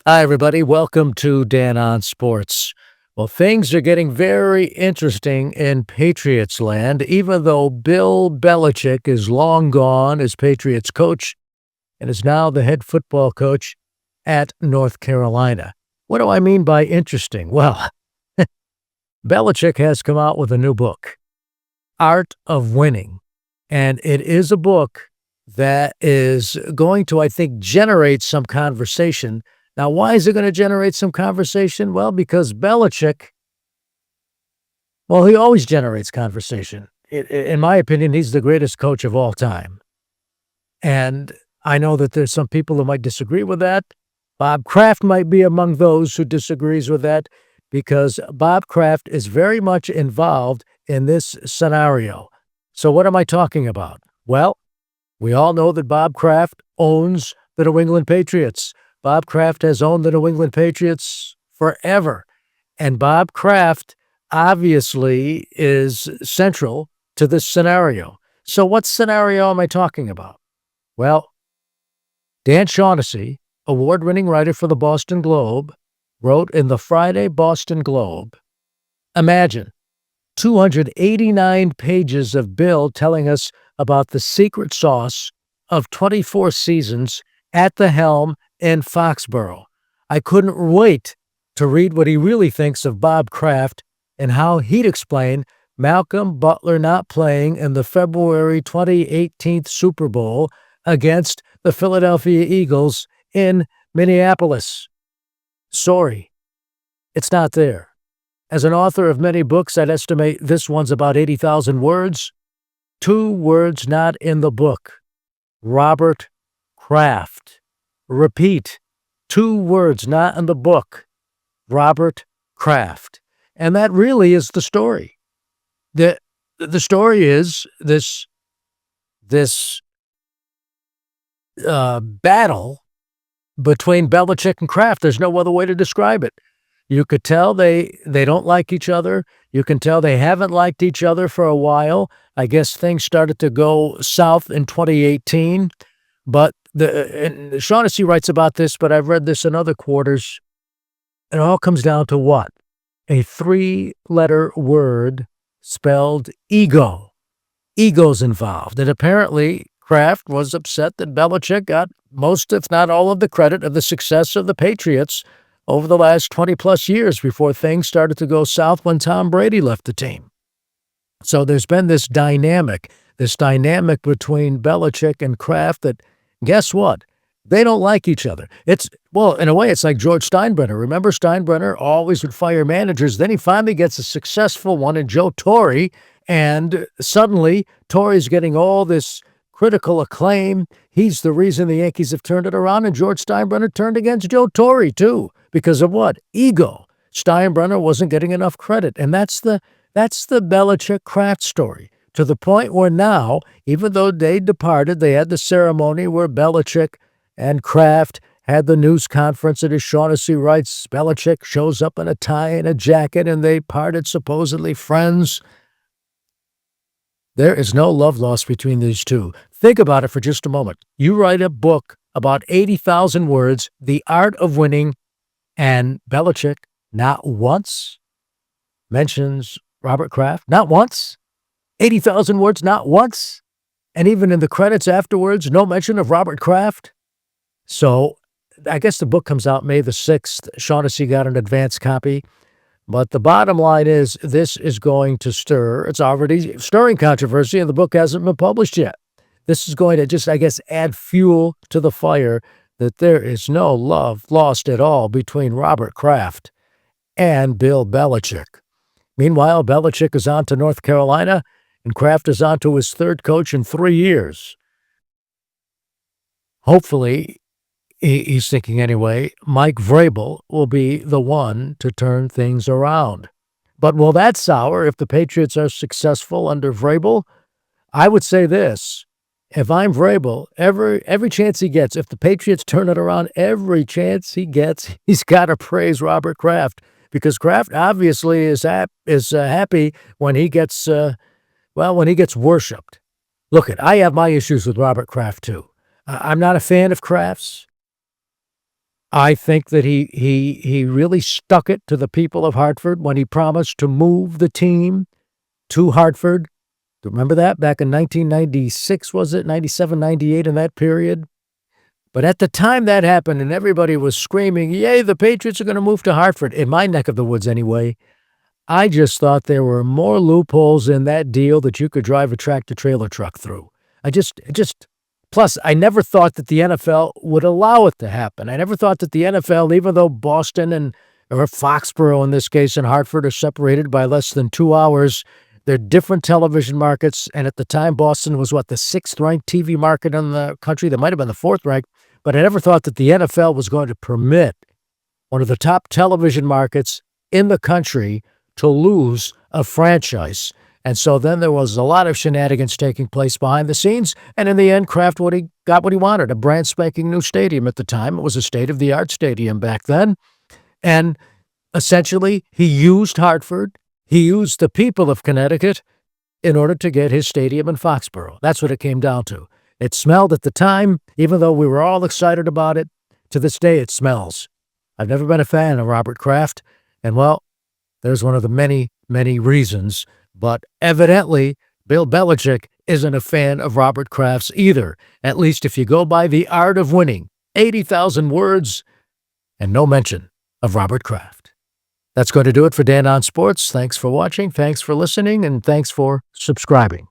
Hi, everybody. Welcome to Dan on Sports. Well, things are getting very interesting in Patriots land, even though Bill Belichick is long gone as Patriots coach and is now the head football coach at North Carolina. What do I mean by interesting? Well, Belichick has come out with a new book, Art of Winning, and it is a book that is going to, I think, generate some conversation. Now, why is it going to generate some conversation? Well, because Belichick, well, he always generates conversation. In my opinion, he's the greatest coach of all time. And I know that there's some people who might disagree with that. Bob Kraft might be among those who disagrees with that because Bob Kraft is very much involved in this scenario. So what am I talking about? Well, we all know that Bob Kraft owns the New England Patriots. Bob Kraft has owned the New England Patriots forever. And Bob Kraft obviously is central to this scenario. So what scenario am I talking about? Well, Dan Shaughnessy, award-winning writer for the Boston Globe, wrote in the Friday Boston Globe, imagine 289 pages of Bill telling us about the secret sauce of 24 seasons at the helm in Foxborough. I couldn't wait to read what he really thinks of Bob Kraft and how he'd explain Malcolm Butler not playing in the February 2018 Super Bowl against the Philadelphia Eagles in Minneapolis. Sorry, it's not there. As an author of many books, I'd estimate this one's about 80,000 words. 2 words not in the book. Robert Kraft. Repeat, 2 words not in the book. Robert Kraft. And that really is the story. The story is this battle between Belichick and Kraft. There's no other way to describe it. You could tell they don't like each other. You can tell they haven't liked each other for a while. I guess things started to go south in 2018. But and Shaughnessy writes about this, but I've read this in other quarters. It all comes down to what? A 3-letter word spelled ego. Ego's involved. And apparently Kraft was upset that Belichick got most, if not all, of the credit of the success of the Patriots over the last 20-plus years before things started to go south when Tom Brady left the team. So there's been this dynamic between Belichick and Kraft that, guess what? They don't like each other. Well, in a way, it's like George Steinbrenner. Remember, Steinbrenner always would fire managers. Then he finally gets a successful one in Joe Torre, and suddenly Torre's getting all this critical acclaim. He's the reason the Yankees have turned it around, and George Steinbrenner turned against Joe Torre, too. Because of what? Ego. Steinbrenner wasn't getting enough credit, and that's the Belichick-Kraft story, to the point where now, even though they departed, they had the ceremony where Belichick and Kraft had the news conference, and as Shaughnessy writes, Belichick shows up in a tie and a jacket, and they parted supposedly friends. There is no love lost between these two. Think about it for just a moment. You write a book about 80,000 words, The Art of Winning, and Belichick not once mentions Robert Kraft. Not once. 80,000 words, not once. And even in the credits afterwards, no mention of Robert Kraft. So I guess the book comes out May the 6th. Shaughnessy got an advance copy. But the bottom line is this is going to stir. It's already stirring controversy, and the book hasn't been published yet. This is going to just, I guess, add fuel to the fire that there is no love lost at all between Robert Kraft and Bill Belichick. Meanwhile, Belichick is on to North Carolina, and Kraft is on to his 3rd coach in 3 years. Hopefully, he's thinking anyway, Mike Vrabel will be the one to turn things around. But will that sour if the Patriots are successful under Vrabel? I would say this. If I'm Vrabel, every chance he gets, if the Patriots turn it around, every chance he gets, he's got to praise Robert Kraft, because Kraft obviously is happy when he gets worshipped. Look, I have my issues with Robert Kraft too. I'm not a fan of Kraft's. I think that he really stuck it to the people of Hartford when he promised to move the team to Hartford. Remember that back in 1996, was it? 97, 98, in that period? But at the time that happened and everybody was screaming, yay, the Patriots are going to move to Hartford, in my neck of the woods anyway, I just thought there were more loopholes in that deal that you could drive a tractor-trailer truck through. Plus, I never thought that the NFL would allow it to happen. I never thought that the NFL, even though Boston or Foxborough in this case, and Hartford are separated by less than 2 hours, they're different television markets. And at the time, Boston was the sixth-ranked TV market in the country. That might have been the fourth ranked. But I never thought that the NFL was going to permit one of the top television markets in the country to lose a franchise. And so then there was a lot of shenanigans taking place behind the scenes. And in the end, Kraft got what he wanted, a brand spanking new stadium at the time. It was a state-of-the-art stadium back then. And essentially, he used Hartford. He used the people of Connecticut in order to get his stadium in Foxborough. That's what it came down to. It smelled at the time, even though we were all excited about it. To this day, it smells. I've never been a fan of Robert Kraft. And, well, there's one of the many, many reasons. But evidently, Bill Belichick isn't a fan of Robert Kraft's either, at least if you go by the art of winning. 80,000 words and no mention of Robert Kraft. That's going to do it for Dan on Sports. Thanks for watching, thanks for listening, and thanks for subscribing.